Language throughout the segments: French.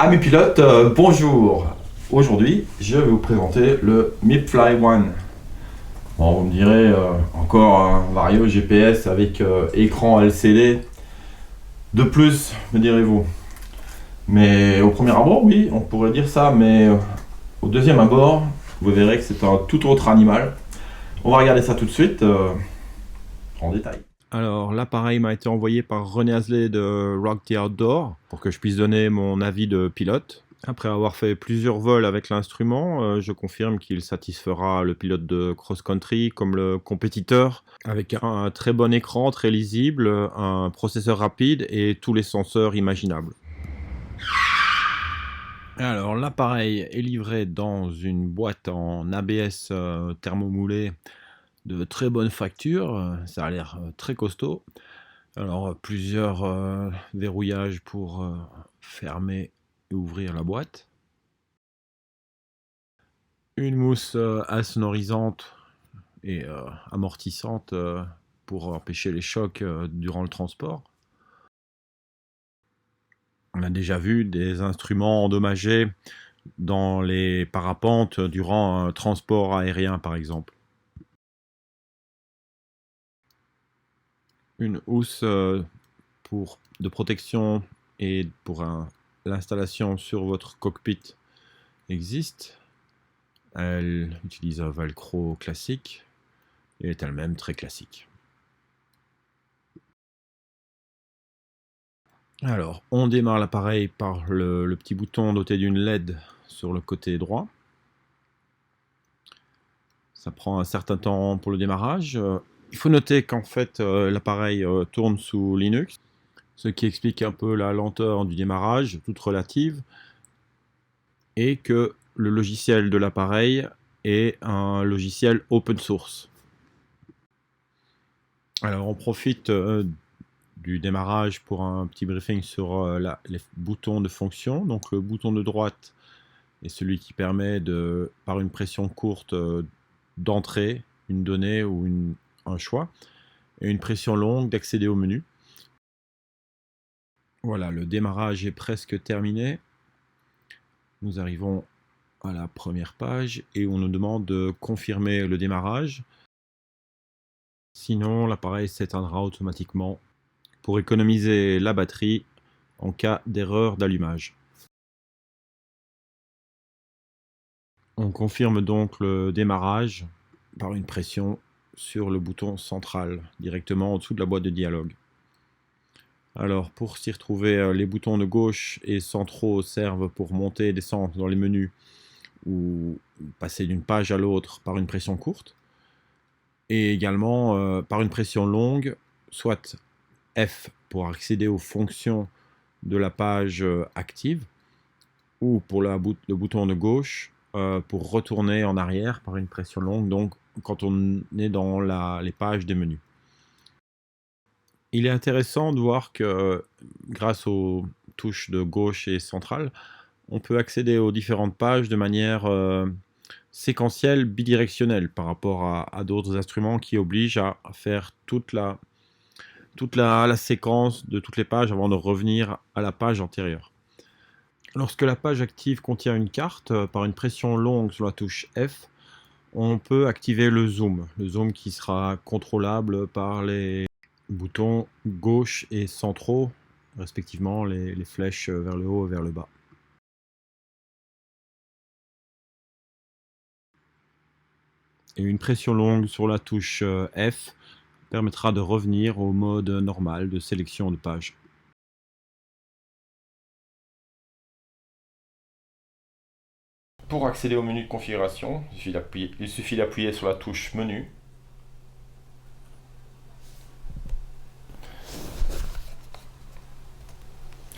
Amis pilotes, bonjour. Aujourd'hui, je vais vous présenter le MIPFly One. Bon, vous me direz, encore un Vario GPS avec écran LCD. De plus, me direz-vous. Mais au premier abord, oui, on pourrait dire ça, mais au deuxième abord, vous verrez que c'est un tout autre animal. On va regarder ça tout de suite, en détail. Alors, l'appareil m'a été envoyé par René Asley de Rock the Outdoor pour que je puisse donner mon avis de pilote. Après avoir fait plusieurs vols avec l'instrument, je confirme qu'il satisfera le pilote de cross-country comme le compétiteur, avec un très bon écran, très lisible, un processeur rapide et tous les senseurs imaginables. Alors, l'appareil est livré dans une boîte en ABS thermomoulé de très bonne facture, ça a l'air très costaud. Alors, plusieurs verrouillages pour fermer et ouvrir la boîte. Une mousse insonorisante et amortissante pour empêcher les chocs durant le transport. On a déjà vu des instruments endommagés dans les parapentes durant un transport aérien, par exemple. Une housse de protection et pour l'installation sur votre cockpit existe. Elle utilise un velcro classique et est elle-même très classique. Alors, on démarre l'appareil par le petit bouton doté d'une LED sur le côté droit. Ça prend un certain temps pour le démarrage. Il faut noter qu'en fait, l'appareil tourne sous Linux, ce qui explique un peu la lenteur du démarrage, toute relative, et que le logiciel de l'appareil est un logiciel open source. Alors, on profite du démarrage pour un petit briefing sur les boutons de fonction. Donc, le bouton de droite est celui qui permet par une pression courte d'entrer une donnée ou un choix, et une pression longue d'accéder au menu. Voilà, le démarrage est presque terminé. Nous arrivons à la première page et on nous demande de confirmer le démarrage. Sinon, l'appareil s'éteindra automatiquement pour économiser la batterie en cas d'erreur d'allumage. On confirme donc le démarrage par une pression sur le bouton central, directement au-dessous de la boîte de dialogue. Alors, pour s'y retrouver, les boutons de gauche et centraux servent pour monter et descendre dans les menus ou passer d'une page à l'autre par une pression courte. Et également par une pression longue, soit F pour accéder aux fonctions de la page active, ou pour le bouton de gauche pour retourner en arrière par une pression longue, donc quand on est dans les pages des menus. Il est intéressant de voir que grâce aux touches de gauche et centrale, on peut accéder aux différentes pages de manière séquentielle, bidirectionnelle par rapport à d'autres instruments qui obligent à faire toute la séquence de toutes les pages avant de revenir à la page antérieure. Lorsque la page active contient une carte, par une pression longue sur la touche F, on peut activer le zoom qui sera contrôlable par les boutons gauche et centraux, respectivement les flèches vers le haut et vers le bas. Et une pression longue sur la touche F permettra de revenir au mode normal de sélection de page. Pour accéder au menu de configuration, il suffit d'appuyer sur la touche menu.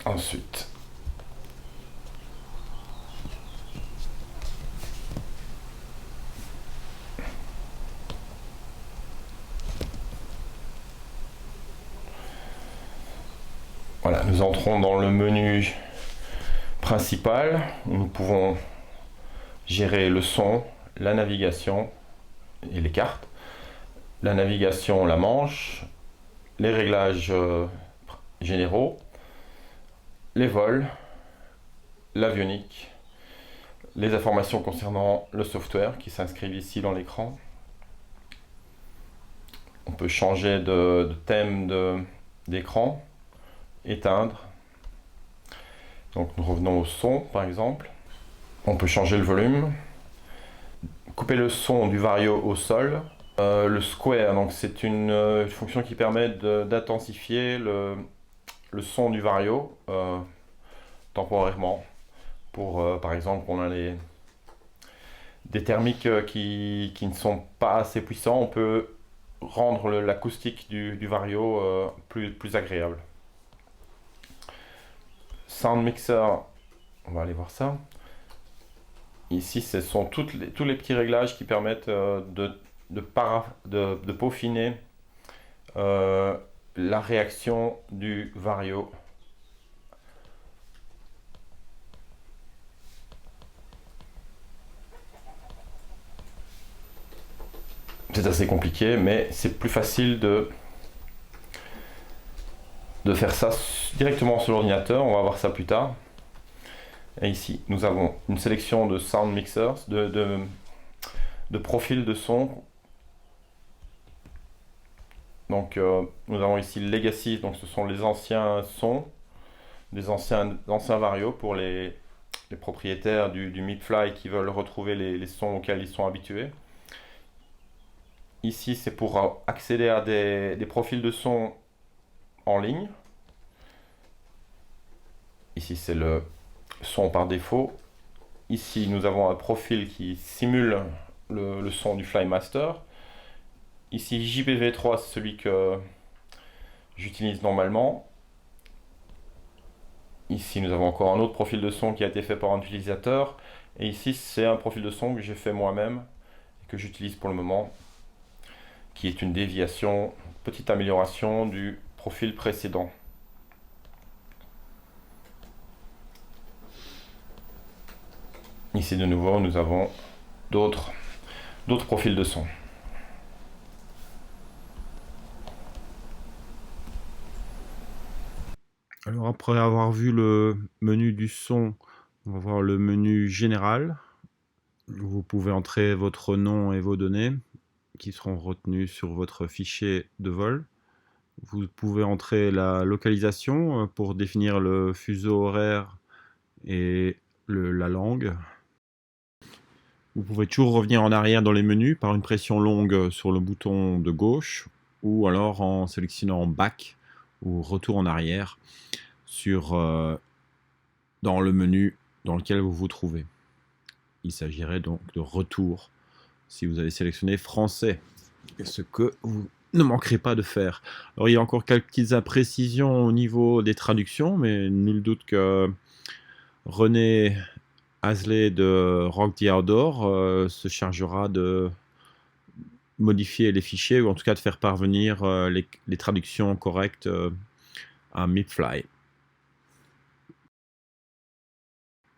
Ensuite, voilà, nous entrons dans le menu principal où nous pouvons gérer le son, la navigation et les cartes, la navigation, la manche, les réglages généraux, les vols, l'avionique, les informations concernant le software qui s'inscrivent ici dans l'écran. On peut changer de thème d'écran, éteindre. Donc nous revenons au son par exemple. On peut changer le volume, couper le son du vario au sol. Le square, donc c'est une fonction qui permet d'intensifier le son du vario temporairement. Pour par exemple, on a des thermiques qui ne sont pas assez puissants, on peut rendre l'acoustique du vario plus agréable. Sound mixer, on va aller voir ça. Ici, ce sont tous les petits réglages qui permettent de peaufiner la réaction du vario. C'est assez compliqué, mais c'est plus facile de faire ça directement sur l'ordinateur. On va voir ça plus tard. Et ici, nous avons une sélection de sound mixers, de profils de son. Donc, nous avons ici le legacy, donc ce sont les anciens sons, des anciens varios pour les propriétaires du MIPFly qui veulent retrouver les sons auxquels ils sont habitués. Ici, c'est pour accéder à des profils de son en ligne. Ici, c'est le son par défaut. Ici, nous avons un profil qui simule le son du FlyMaster. Ici, JBV3, c'est celui que j'utilise normalement. Ici, nous avons encore un autre profil de son qui a été fait par un utilisateur. Et ici, c'est un profil de son que j'ai fait moi-même et que j'utilise pour le moment, qui est une déviation, petite amélioration du profil précédent. Ici de nouveau, nous avons d'autres profils de son. Alors après avoir vu le menu du son, on va voir le menu général. Vous pouvez entrer votre nom et vos données qui seront retenues sur votre fichier de vol. Vous pouvez entrer la localisation pour définir le fuseau horaire et la langue. Vous pouvez toujours revenir en arrière dans les menus par une pression longue sur le bouton de gauche ou alors en sélectionnant Back ou Retour en arrière dans le menu dans lequel vous vous trouvez. Il s'agirait donc de retour si vous avez sélectionné Français, ce que vous ne manquerez pas de faire. Alors il y a encore quelques petites imprécisions au niveau des traductions, mais nul doute que René Hasley de Rock the Outdoor se chargera de modifier les fichiers, ou en tout cas de faire parvenir les traductions correctes à MIPFly.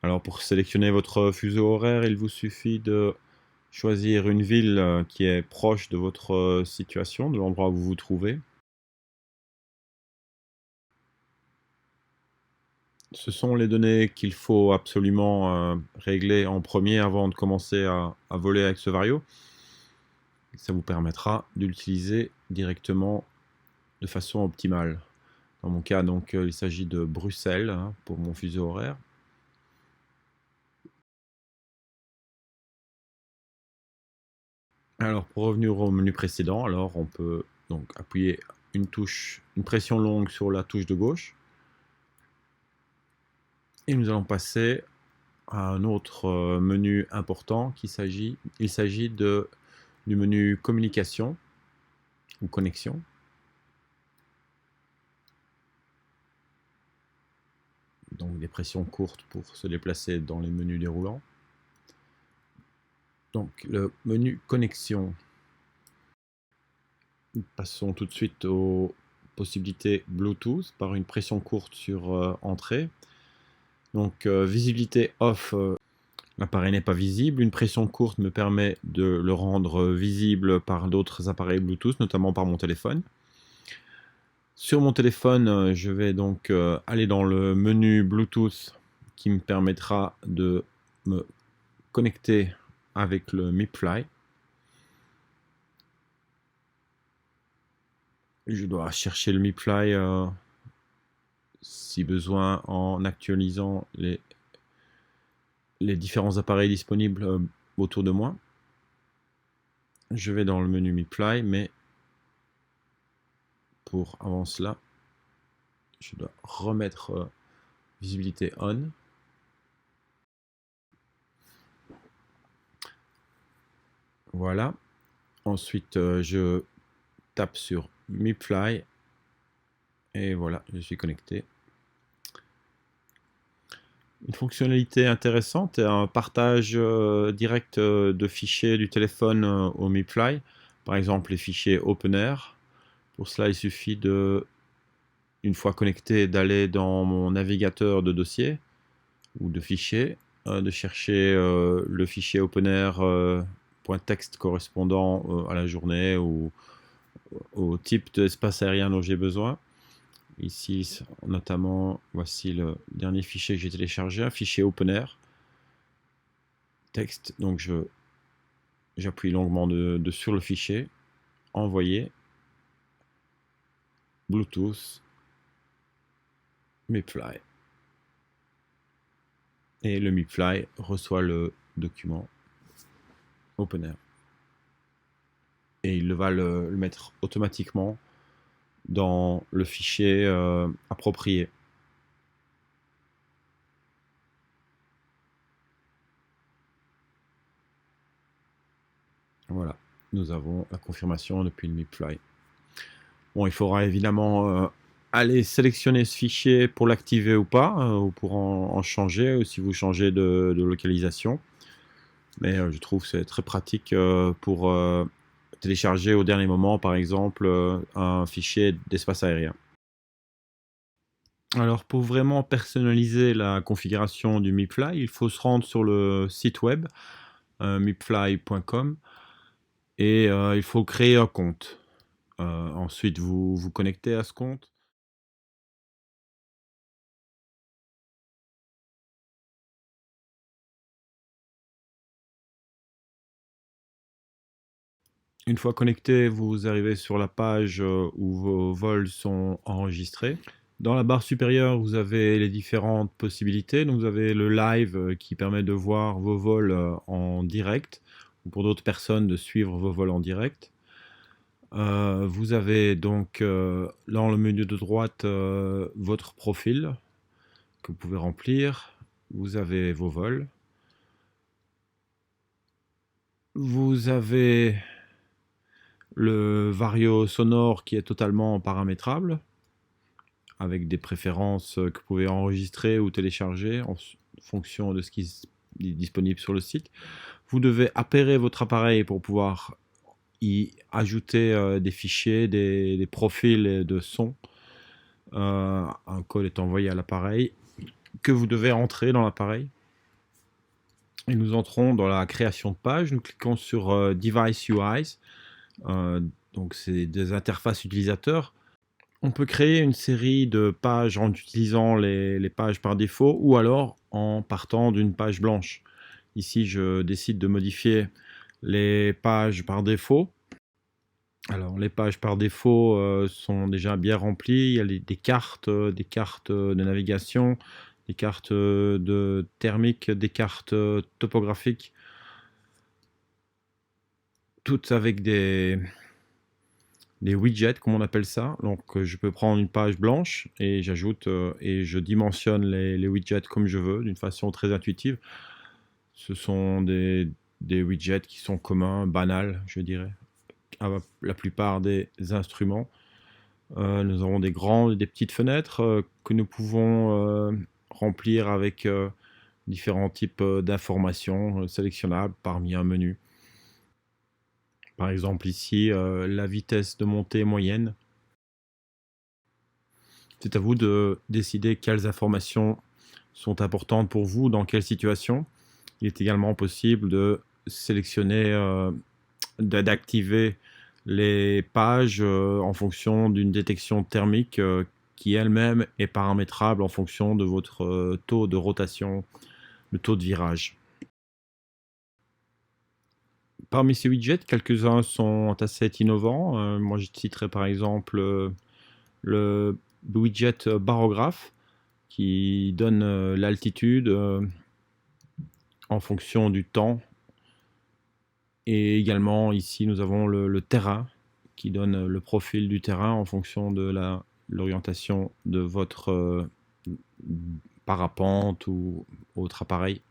Alors pour sélectionner votre fuseau horaire, il vous suffit de choisir une ville qui est proche de votre situation, de l'endroit où vous vous trouvez. Ce sont les données qu'il faut absolument régler en premier avant de commencer à voler avec ce vario. Ça vous permettra de l'utiliser directement de façon optimale. Dans mon cas, donc, il s'agit de Bruxelles pour mon fuseau horaire. Alors, pour revenir au menu précédent, alors on peut donc appuyer une pression longue sur la touche de gauche. Et nous allons passer à un autre menu important il s'agit du menu communication ou connexion. Donc des pressions courtes pour se déplacer dans les menus déroulants. Donc le menu connexion. Passons tout de suite aux possibilités Bluetooth par une pression courte sur entrée. Donc visibilité off, l'appareil n'est pas visible. Une pression courte me permet de le rendre visible par d'autres appareils Bluetooth, notamment par mon téléphone. Sur mon téléphone, je vais donc aller dans le menu Bluetooth qui me permettra de me connecter avec le MIPFly. Je dois chercher le MIPFly si besoin en actualisant les différents appareils disponibles autour de moi. Je vais dans le menu MIPFly, mais pour avant cela, je dois remettre visibilité on. Voilà. Ensuite, je tape sur MIPFly et voilà, je suis connecté. Une fonctionnalité intéressante est un partage direct de fichiers du téléphone au MIPFly. Par exemple, les fichiers OpenAir. Pour cela, il suffit de, une fois connecté, d'aller dans mon navigateur de dossiers ou de fichiers, de chercher le fichier OpenAir .txt correspondant à la journée ou au type d'espace aérien dont j'ai besoin. Ici, notamment, voici le dernier fichier que j'ai téléchargé, un fichier OpenAir texte. Donc, j'appuie longuement sur le fichier, envoyer, Bluetooth, MIPFly. Et le MIPFly reçoit le document OpenAir. Et il va le mettre automatiquement dans le fichier approprié. Voilà, nous avons la confirmation depuis le MIPFly. Bon, il faudra évidemment aller sélectionner ce fichier pour l'activer ou pas, ou pour en changer, ou si vous changez de localisation. Mais je trouve que c'est très pratique pour télécharger au dernier moment, par exemple, un fichier d'espace aérien. Alors, pour vraiment personnaliser la configuration du MIPFly, il faut se rendre sur le site web mipfly.com et il faut créer un compte. Ensuite, vous vous connectez à ce compte. Une fois connecté, vous arrivez sur la page où vos vols sont enregistrés. Dans la barre supérieure, vous avez les différentes possibilités. Donc, vous avez le live qui permet de voir vos vols en direct, ou pour d'autres personnes de suivre vos vols en direct. Vous avez donc dans le menu de droite votre profil que vous pouvez remplir. Vous avez vos vols. Vous avez le vario sonore qui est totalement paramétrable, avec des préférences que vous pouvez enregistrer ou télécharger en fonction de ce qui est disponible sur le site. Vous devez appairer votre appareil pour pouvoir y ajouter des fichiers, des profils de son. Un code est envoyé à l'appareil que vous devez entrer dans l'appareil. Et nous entrons dans la création de page. Nous cliquons sur Device UIs. Donc c'est des interfaces utilisateurs. On peut créer une série de pages en utilisant les pages par défaut ou alors en partant d'une page blanche. Ici, je décide de modifier les pages par défaut. Alors, les pages par défaut sont déjà bien remplies. Il y a des cartes de navigation, des cartes de thermique, des cartes topographiques, toutes avec des widgets, comme on appelle ça. Donc, je peux prendre une page blanche et j'ajoute et je dimensionne les widgets comme je veux, d'une façon très intuitive. Ce sont des widgets qui sont communs, banals, je dirais, à la plupart des instruments. Nous avons des grandes et des petites fenêtres que nous pouvons remplir avec différents types d'informations sélectionnables parmi un menu. Par exemple ici, la vitesse de montée moyenne. C'est à vous de décider quelles informations sont importantes pour vous, dans quelle situation. Il est également possible de sélectionner, d'activer les pages en fonction d'une détection thermique qui elle-même est paramétrable en fonction de votre taux de rotation, le taux de virage. Parmi ces widgets, quelques-uns sont assez innovants. Moi, je citerai par exemple le widget barographe qui donne l'altitude en fonction du temps. Et également, ici, nous avons le terrain qui donne le profil du terrain en fonction de l'orientation de votre parapente ou autre appareil.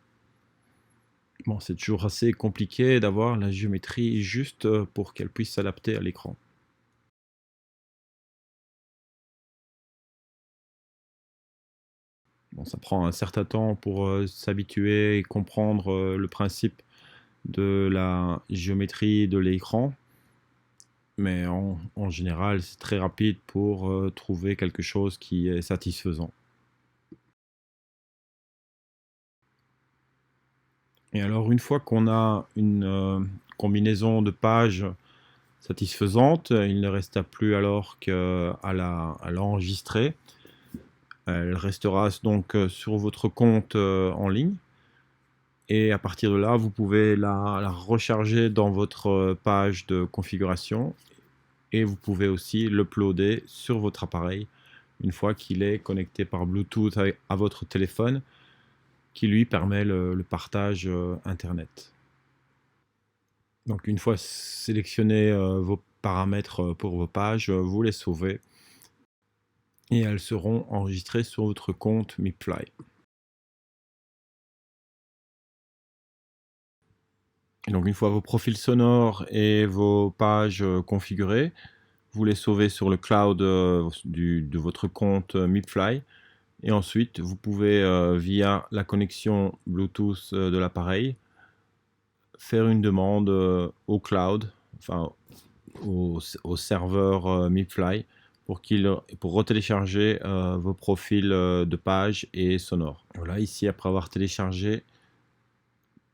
Bon, c'est toujours assez compliqué d'avoir la géométrie juste pour qu'elle puisse s'adapter à l'écran. Bon, ça prend un certain temps pour s'habituer et comprendre le principe de la géométrie de l'écran, mais en général, c'est très rapide pour trouver quelque chose qui est satisfaisant. Et alors, une fois qu'on a une combinaison de pages satisfaisante, il ne reste plus alors qu'à l'enregistrer. Elle restera donc sur votre compte en ligne. Et à partir de là, vous pouvez la recharger dans votre page de configuration. Et vous pouvez aussi l'uploader sur votre appareil une fois qu'il est connecté par Bluetooth à votre téléphone, qui lui permet le partage Internet. Donc une fois sélectionnés vos paramètres pour vos pages, vous les sauvez et elles seront enregistrées sur votre compte Mipfly. Et donc une fois vos profils sonores et vos pages configurées, vous les sauvez sur le cloud de votre compte Mipfly. Et ensuite, vous pouvez, via la connexion Bluetooth de l'appareil, faire une demande au cloud, enfin au serveur Mipfly, pour retélécharger vos profils de pages et sonores. Voilà, ici, après avoir téléchargé,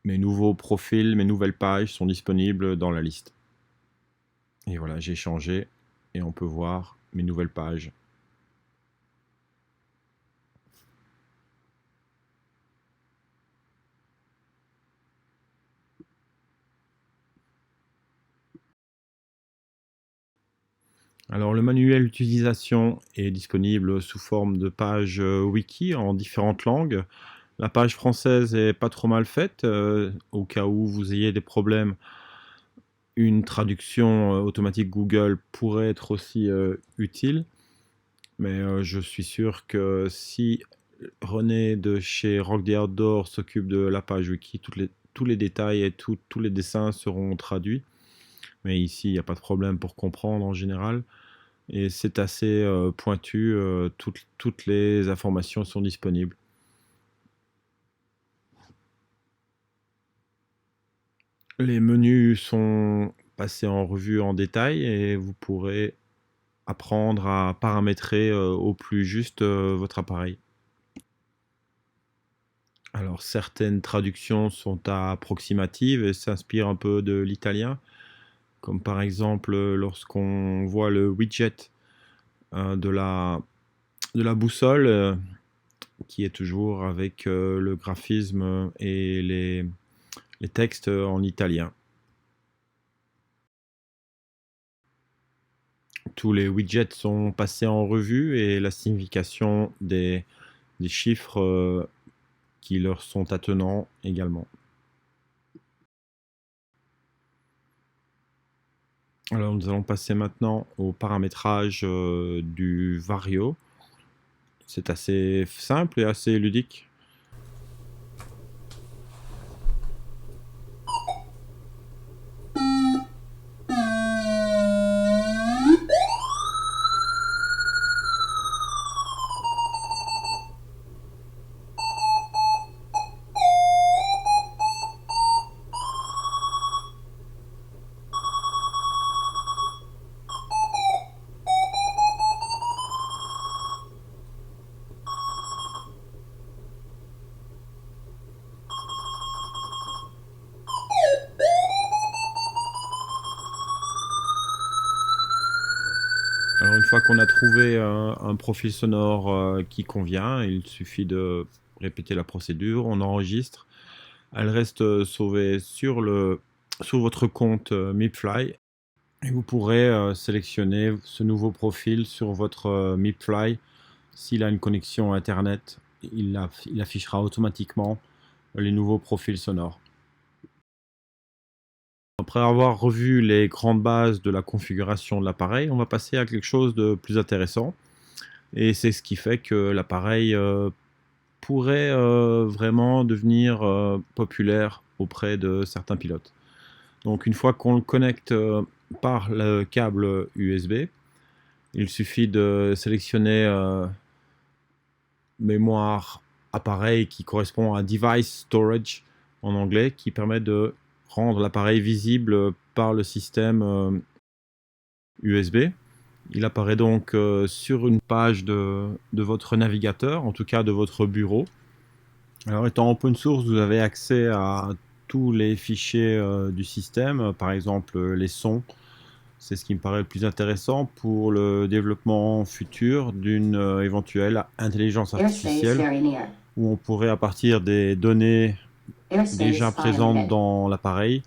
mes nouveaux profils, mes nouvelles pages sont disponibles dans la liste. Et voilà, j'ai changé et on peut voir mes nouvelles pages. Alors le manuel d'utilisation est disponible sous forme de page wiki en différentes langues. La page française est pas trop mal faite, au cas où vous ayez des problèmes. Une traduction automatique Google pourrait être aussi utile, mais je suis sûr que si René de chez Rock the Outdoor s'occupe de la page wiki, tous les détails et tous les dessins seront traduits. Mais ici, il n'y a pas de problème pour comprendre en général. Et c'est assez pointu, toutes les informations sont disponibles. Les menus sont passés en revue en détail et vous pourrez apprendre à paramétrer au plus juste votre appareil. Alors certaines traductions sont approximatives et s'inspirent un peu de l'italien, comme par exemple lorsqu'on voit le widget de la boussole qui est toujours avec le graphisme et les textes en italien. Tous les widgets sont passés en revue et la signification des chiffres qui leur sont attenants également. Alors nous allons passer maintenant au paramétrage du Vario. C'est assez simple et assez ludique. fois qu'on a trouvé un profil sonore qui convient, il suffit de répéter la procédure, on enregistre. Elle reste sauvée sur votre compte MIPFly et vous pourrez sélectionner ce nouveau profil sur votre MIPFly. S'il a une connexion Internet, il affichera automatiquement les nouveaux profils sonores. Après avoir revu les grandes bases de la configuration de l'appareil, on va passer à quelque chose de plus intéressant. Et c'est ce qui fait que l'appareil pourrait vraiment devenir populaire auprès de certains pilotes. Donc une fois qu'on le connecte par le câble USB, il suffit de sélectionner mémoire appareil qui correspond à Device Storage en anglais, qui permet de rendre l'appareil visible par le système USB. Il apparaît donc sur une page de votre navigateur, en tout cas de votre bureau. Alors étant open source, vous avez accès à tous les fichiers du système, par exemple les sons. C'est ce qui me paraît le plus intéressant pour le développement futur d'une éventuelle intelligence artificielle, où on pourrait, à partir des données déjà présentes dans l'appareil,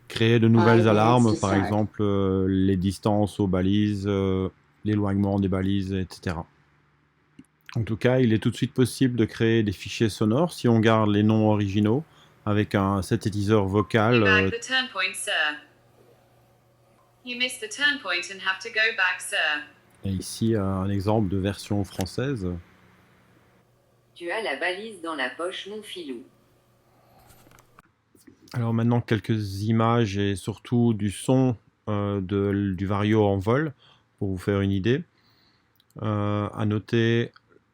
créer de nouvelles alarmes, par exemple les distances aux balises, l'éloignement des balises, etc. En tout cas, il est tout de suite possible de créer des fichiers sonores si on garde les noms originaux avec un synthétiseur vocal. Et ici, un exemple de version française. Tu as la valise dans la poche, mon filou. Alors maintenant, quelques images et surtout du son du Vario en vol, pour vous faire une idée. À noter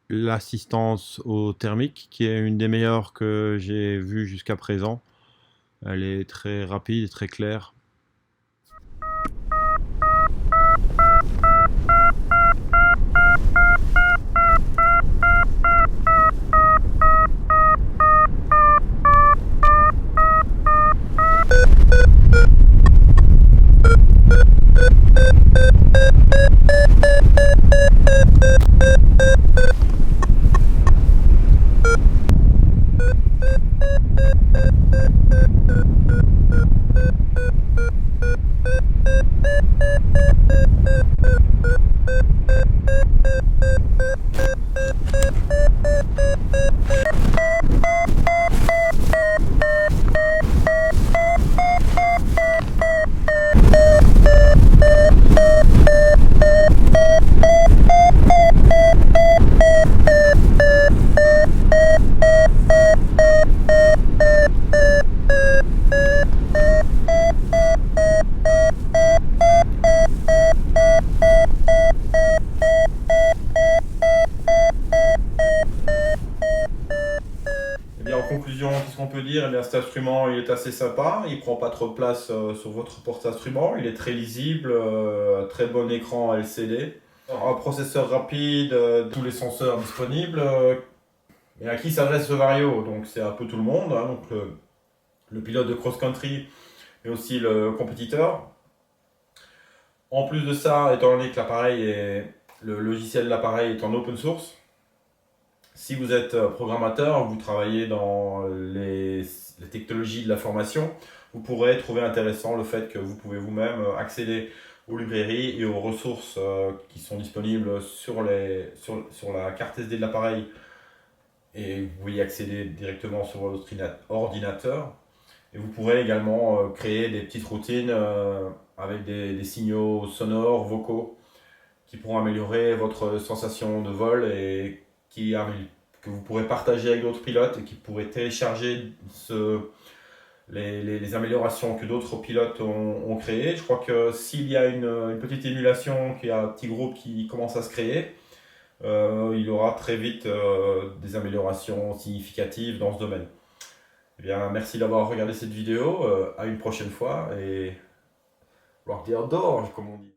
l'assistance au thermique, qui est une des meilleures que j'ai vues jusqu'à présent. Elle est très rapide et très claire. Eh bien, en conclusion, qu'est-ce qu'on peut dire? Eh bien, cet instrument, il est assez sympa, il prend pas trop de place sur votre porte-instrument, il est très lisible, très bon écran LCD, un processeur rapide, tous les senseurs disponibles. Et à qui s'adresse ce Vario? Donc c'est un peu tout le monde, hein, donc le pilote de cross-country et aussi le compétiteur. En plus de ça, étant donné que le logiciel de l'appareil est en open source, si vous êtes programmateur, vous travaillez dans les technologies de l'information, vous pourrez trouver intéressant le fait que vous pouvez vous-même accéder aux librairies et aux ressources qui sont disponibles sur la carte SD de l'appareil, et vous pouvez y accéder directement sur votre ordinateur. Et vous pourrez également créer des petites routines avec des signaux sonores, vocaux, qui pourront améliorer votre sensation de vol et que vous pourrez partager avec d'autres pilotes et qui pourraient télécharger les améliorations que d'autres pilotes ont créées. Je crois que s'il y a une petite émulation, qu'il y a un petit groupe qui commence à se créer, il y aura très vite des améliorations significatives dans ce domaine. Eh bien, merci d'avoir regardé cette vidéo, à une prochaine fois, et rock the outdoors, comme on dit.